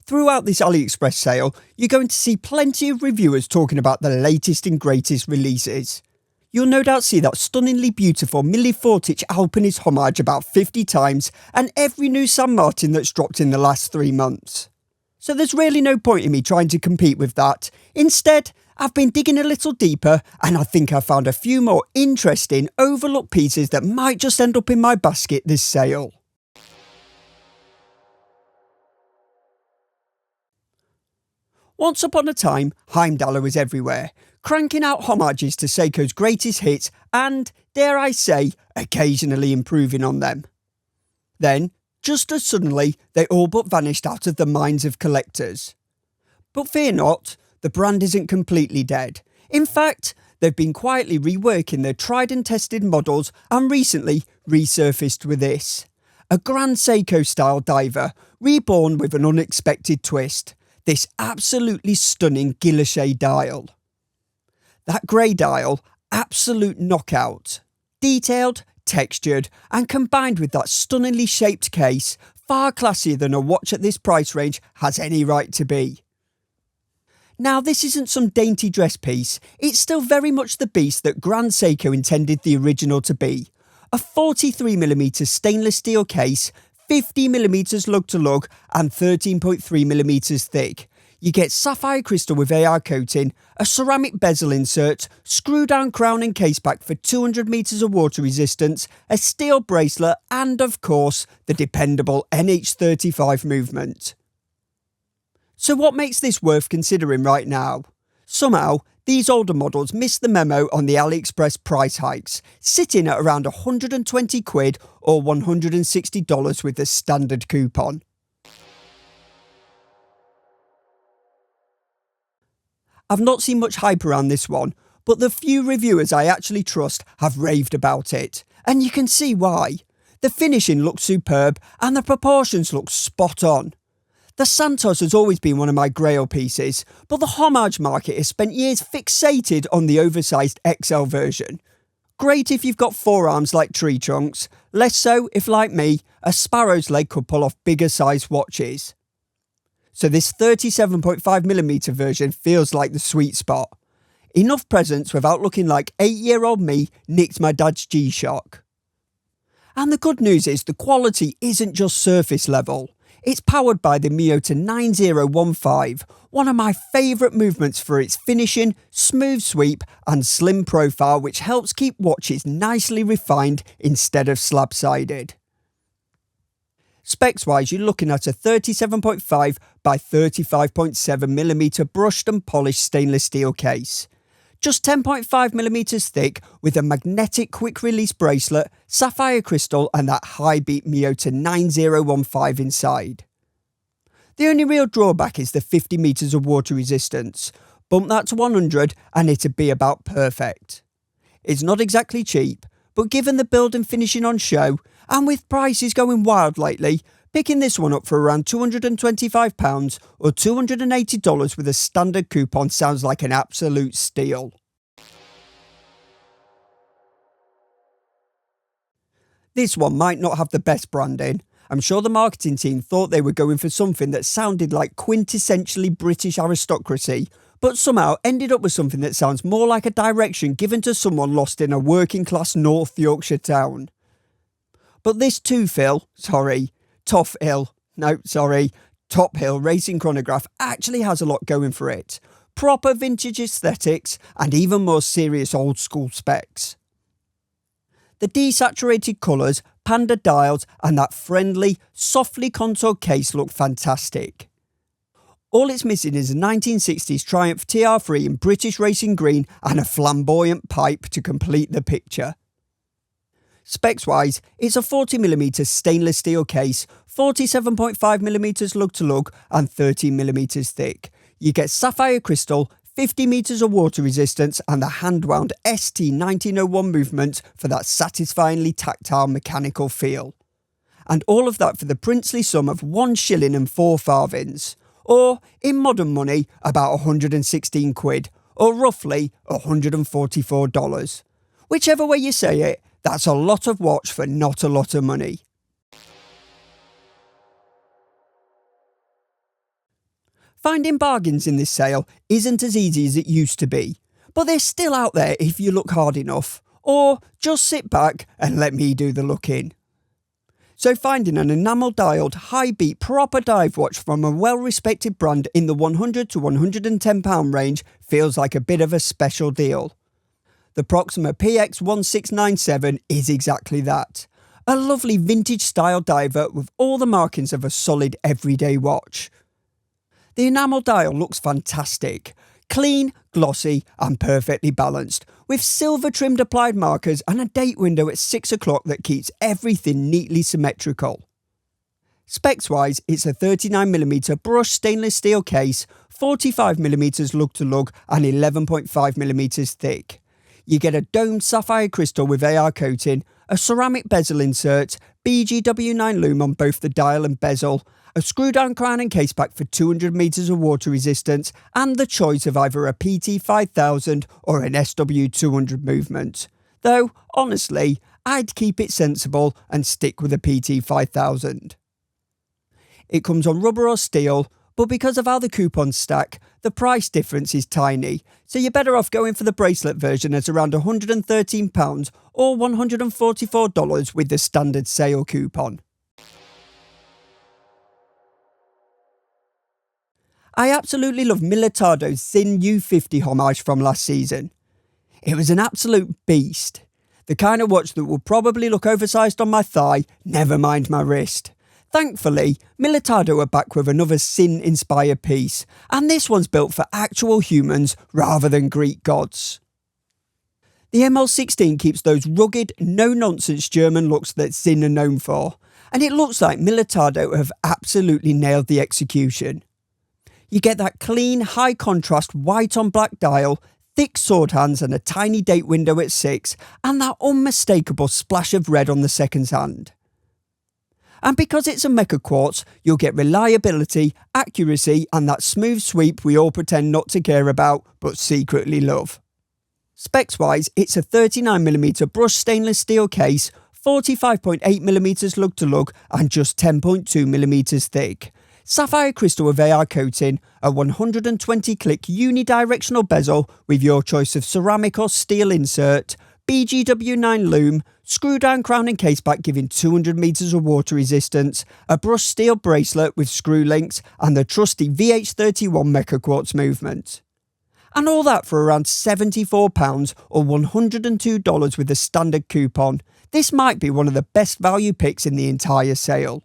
Throughout this AliExpress sale, you're going to see plenty of reviewers talking about the latest and greatest releases. You'll no doubt see that stunningly beautiful Milifortic Alpinist Homage about 50 times and every new San Martin that's dropped in the last 3 months. So there's really no point in me trying to compete with that. Instead, I've been digging a little deeper and I think I found a few more interesting, overlooked pieces that might just end up in my basket this sale. Once upon a time, Heimdallr was everywhere, cranking out homages to Seiko's greatest hits and, dare I say, occasionally improving on them. Then, just as suddenly, they all but vanished out of the minds of collectors. But fear not, the brand isn't completely dead. In fact, they've been quietly reworking their tried and tested models and recently resurfaced with this. A Grand Seiko style diver, reborn with an unexpected twist. This absolutely stunning guilloche dial. That grey dial, absolute knockout. Detailed, textured, and combined with that stunningly shaped case, far classier than a watch at this price range has any right to be. Now this isn't some dainty dress piece, it's still very much the beast that Grand Seiko intended the original to be. A 43mm stainless steel case, 50mm lug to lug and 13.3mm thick. You get sapphire crystal with AR coating, a ceramic bezel insert, screw down crown and case back for 200 metres of water resistance, a steel bracelet and of course the dependable NH35 movement. So what makes this worth considering right now? Somehow, these older models missed the memo on the AliExpress price hikes, sitting at around 120 quid or $160 with the standard coupon. I've not seen much hype around this one, but the few reviewers I actually trust have raved about it, and you can see why. The finishing looks superb and the proportions look spot on. The Santos has always been one of my grail pieces, but the Homage market has spent years fixated on the oversized XL version. Great if you've got forearms like tree trunks, less so if, like me, a sparrow's leg could pull off bigger sized watches. So this 37.5mm version feels like the sweet spot. Enough presence without looking like 8-year-old me nicked my dad's G-Shock. And the good news is the quality isn't just surface level. It's powered by the Militado 9015, one of my favourite movements for its finishing, smooth sweep and slim profile which helps keep watches nicely refined instead of slab-sided. Specs wise, you're looking at a 37.5 by 35.7mm brushed and polished stainless steel case. Just 10.5mm thick with a magnetic quick release bracelet, sapphire crystal and that high beat Militado 9015 inside. The only real drawback is the 50 metres of water resistance. Bump that to 100 and it'd be about perfect. It's not exactly cheap, but given the build and finishing on show, and with prices going wild lately, picking this one up for around £225 or $280 with a standard coupon sounds like an absolute steal. This one might not have the best branding. I'm sure the marketing team thought they were going for something that sounded like quintessentially British aristocracy, but somehow ended up with something that sounds more like a direction given to someone lost in a working class North Yorkshire town. But this Tophill racing chronograph actually has a lot going for it. Proper vintage aesthetics and even more serious old school specs. The desaturated colours, panda dials and that friendly, softly contoured case look fantastic. All it's missing is a 1960s Triumph TR3 in British racing green and a flamboyant pipe to complete the picture. Specs wise, it's a 40mm stainless steel case, 47.5mm lug to lug and 13mm thick. You get sapphire crystal, 50 metres of water resistance and the hand-wound ST1901 movement for that satisfyingly tactile mechanical feel. And all of that for the princely sum of 1 shilling and 4 farthings. Or, in modern money, about 116 quid, or roughly $144. Whichever way you say it, that's a lot of watch for not a lot of money. Finding bargains in this sale isn't as easy as it used to be, but they're still out there if you look hard enough, or just sit back and let me do the looking. So finding an enamel dialed high beat proper dive watch from a well respected brand in the £100 to £110 range feels like a bit of a special deal. The Proxima PX1697 is exactly that. A lovely vintage style diver with all the markings of a solid everyday watch. The enamel dial looks fantastic. Clean, glossy and perfectly balanced, with silver trimmed applied markers and a date window at 6 o'clock that keeps everything neatly symmetrical. Specs wise, it's a 39mm brushed stainless steel case, 45mm lug to lug and 11.5mm thick. You get a domed sapphire crystal with AR coating, a ceramic bezel insert, BGW9 lume on both the dial and bezel, a screw-down crown and case back for 200 metres of water resistance, and the choice of either a PT5000 or an SW200 movement. Though, honestly, I'd keep it sensible and stick with a PT5000. It comes on rubber or steel, but because of how the coupons stack, the price difference is tiny, so you're better off going for the bracelet version at around £113 or $144 with the standard sale coupon. I absolutely love Militado Sinn U50 Homage from last season. It was an absolute beast. The kind of watch that will probably look oversized on my thigh, never mind my wrist. Thankfully, Militado are back with another Sinn-inspired piece, and this one's built for actual humans rather than Greek gods. The ML16 keeps those rugged, no-nonsense German looks that Sinn are known for, and it looks like Militado have absolutely nailed the execution. You get that clean, high-contrast white-on-black dial, thick sword hands and a tiny date window at 6, and that unmistakable splash of red on the second hand. And because it's a mecha quartz, you'll get reliability, accuracy and that smooth sweep we all pretend not to care about, but secretly love. Specs wise, it's a 39mm brushed stainless steel case, 45.8mm lug to lug and just 10.2mm thick. Sapphire crystal with AR coating, a 120 click unidirectional bezel with your choice of ceramic or steel insert, BGW9 lume, screw down crown and case back giving 200 metres of water resistance, a brushed steel bracelet with screw links and the trusty VH31 Mecha Quartz movement. And all that for around £74 or $102 with the standard coupon. This might be one of the best value picks in the entire sale.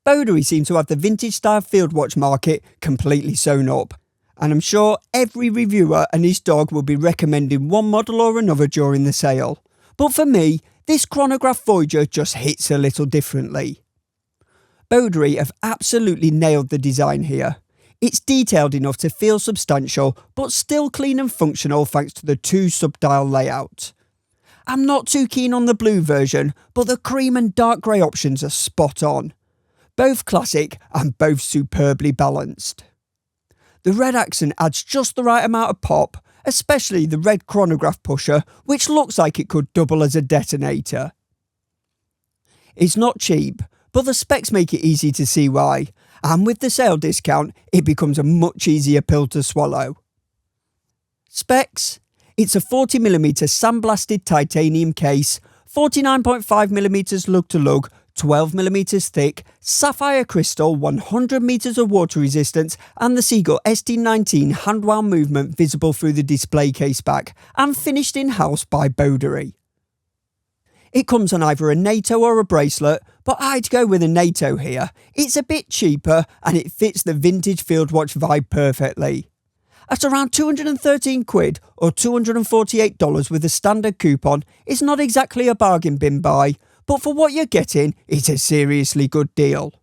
Boderry seem to have the vintage style field watch market completely sewn up, and I'm sure every reviewer and his dog will be recommending one model or another during the sale. But for me, this chronograph Voyager just hits a little differently. Boderry have absolutely nailed the design here. It's detailed enough to feel substantial, but still clean and functional thanks to the 2 sub-dial layout. I'm not too keen on the blue version, but the cream and dark grey options are spot on. Both classic and both superbly balanced. The red accent adds just the right amount of pop, especially the red chronograph pusher, which looks like it could double as a detonator. It's not cheap, but the specs make it easy to see why, and with the sale discount, it becomes a much easier pill to swallow. Specs? It's a 40mm sandblasted titanium case, 49.5mm lug to lug, 12mm thick, sapphire crystal, 100 metres of water resistance and the Seagull ST19 handwound movement visible through the display case back and finished in-house by Boderry. It comes on either a NATO or a bracelet, but I'd go with a NATO here. It's a bit cheaper and it fits the vintage field watch vibe perfectly. At around £213 or $248 with a standard coupon, it's not exactly a bargain bin buy, but for what you're getting, it's a seriously good deal.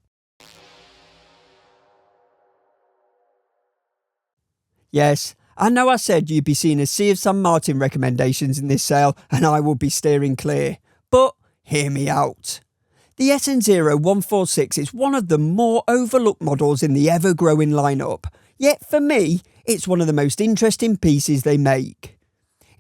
Yes, I know I said you'd be seeing a sea of San Martin recommendations in this sale and I will be steering clear, but hear me out. The SN0146 is one of the more overlooked models in the ever-growing lineup, yet for me, it's one of the most interesting pieces they make.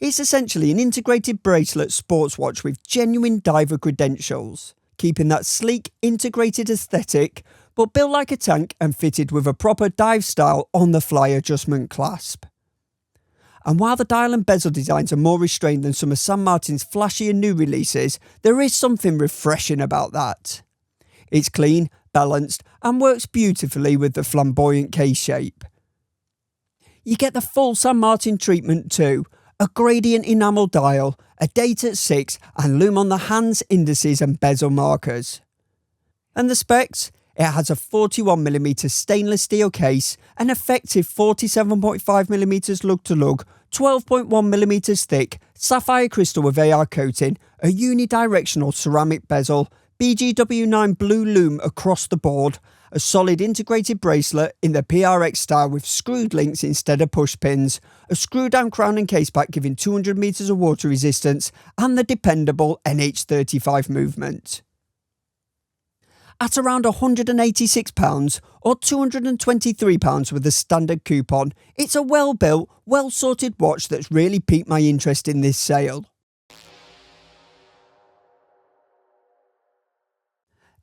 It's essentially an integrated bracelet sports watch with genuine diver credentials. keeping that sleek, integrated aesthetic, but built like a tank and fitted with a proper dive-style on-the-fly adjustment clasp. And while the dial and bezel designs are more restrained than some of San Martin's flashy and new releases, there is something refreshing about that. It's clean, balanced, and works beautifully with the flamboyant case shape. You get the full San Martin treatment too, a gradient enamel dial, a date at 6, and lume on the hands, indices and bezel markers. And the specs? It has a 41mm stainless steel case, an effective 47.5mm lug-to-lug, 12.1mm thick, sapphire crystal with AR coating, a unidirectional ceramic bezel, BGW9 blue lume across the board, a solid integrated bracelet in the PRX style with screwed links instead of push pins, a screw down crown and case back giving 200 metres of water resistance, and the dependable NH35 movement. At around £186 or £223 with a standard coupon, it's a well-built, well-sorted watch that's really piqued my interest in this sale.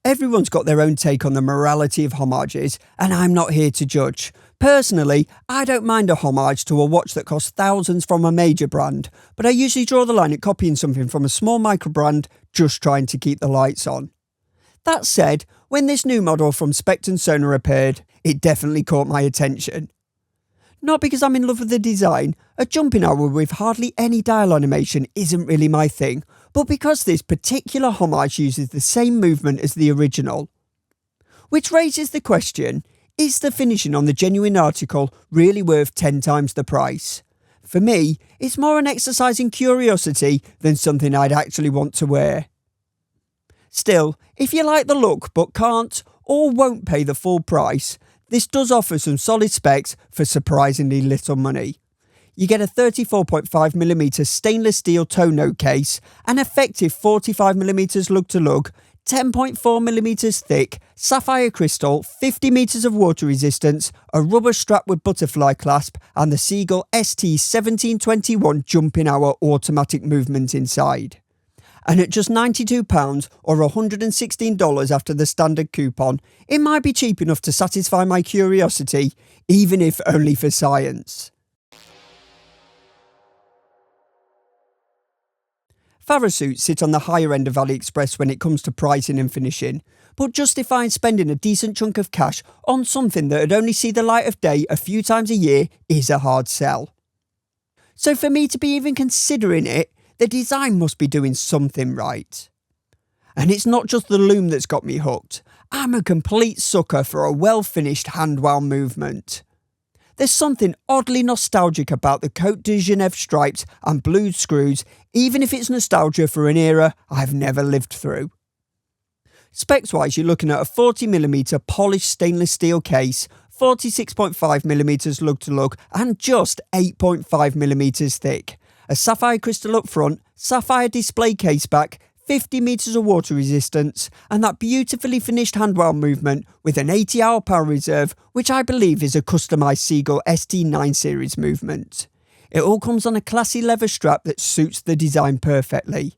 Everyone's got their own take on the morality of homages, and I'm not here to judge. Personally, I don't mind a homage to a watch that costs thousands from a major brand, but I usually draw the line at copying something from a small micro brand just trying to keep the lights on. That said, when this new model from Specht Söhne appeared, it definitely caught my attention. Not because I'm in love with the design, a jumping hour with hardly any dial animation isn't really my thing, but because this particular homage uses the same movement as the original. Which raises the question, is the finishing on the genuine article really worth 10 times the price? For me, it's more an exercise in curiosity than something I'd actually want to wear. Still, if you like the look but can't or won't pay the full price, this does offer some solid specs for surprisingly little money. You get a 34.5mm stainless steel tonneau case, an effective 45mm lug-to-lug, 10.4mm thick, sapphire crystal, 50 metres of water resistance, a rubber strap with butterfly clasp, and the Seagull ST1721 jumping hour automatic movement inside. And at just £92 or $116 after the standard coupon, it might be cheap enough to satisfy my curiosity, even if only for science. Faracutis sit on the higher end of AliExpress when it comes to pricing and finishing, but justifying spending a decent chunk of cash on something that would only see the light of day a few times a year is a hard sell. So for me to be even considering it, the design must be doing something right. And it's not just the lume that's got me hooked. I'm a complete sucker for a well-finished hand-wound movement. There's something oddly nostalgic about the Côte de Genève stripes and blue screws, even if it's nostalgia for an era I've never lived through. Specs-wise, you're looking at a 40mm polished stainless steel case, 46.5mm lug-to-lug and just 8.5mm thick. A sapphire crystal up front, sapphire display case back, 50 metres of water resistance, and that beautifully finished handwound movement with an 80-hour power reserve, which I believe is a customised Seagull ST9 series movement. It all comes on a classy leather strap that suits the design perfectly.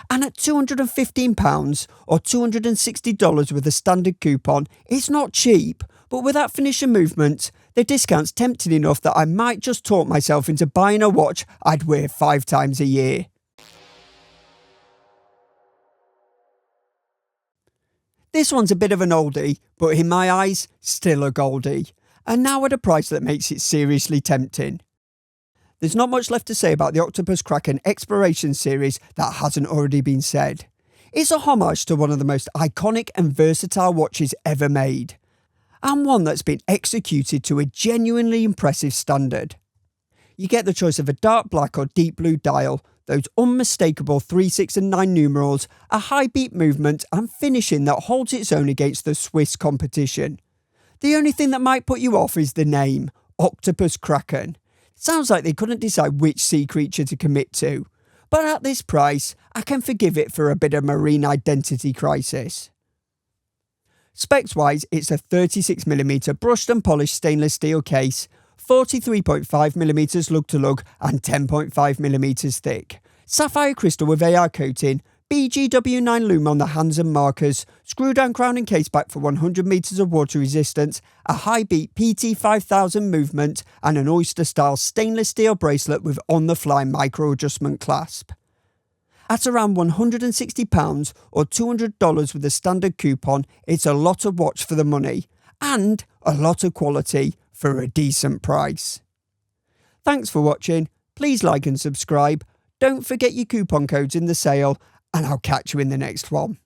And at £215 or $260 with a standard coupon, it's not cheap, but with that finishing movement, the discount's tempting enough that I might just talk myself into buying a watch I'd wear 5 times a year. This one's a bit of an oldie, but in my eyes, still a goldie. And now at a price that makes it seriously tempting. There's not much left to say about the Octopus Kraken Exploration series that hasn't already been said. It's a homage to one of the most iconic and versatile watches ever made, and one that's been executed to a genuinely impressive standard. You get the choice of a dark black or deep blue dial, those unmistakable 3, 6 and 9 numerals, a high beat movement and finishing that holds its own against the Swiss competition. The only thing that might put you off is the name, Octopus Kraken. Sounds like they couldn't decide which sea creature to commit to, but at this price, I can forgive it for a bit of marine identity crisis. Specs-wise, it's a 36mm brushed and polished stainless steel case, 43.5mm lug-to-lug and 10.5mm thick. Sapphire crystal with AR coating, BGW9 loom on the hands and markers, screw down crown and case back for 100 metres of water resistance, a high beat PT5000 movement, and an oyster style stainless steel bracelet with on the fly micro adjustment clasp. At around £160 or $200 with a standard coupon, it's a lot of watch for the money and a lot of quality for a decent price. Thanks for watching, please like and subscribe, don't forget your coupon codes in the sale, and I'll catch you in the next one.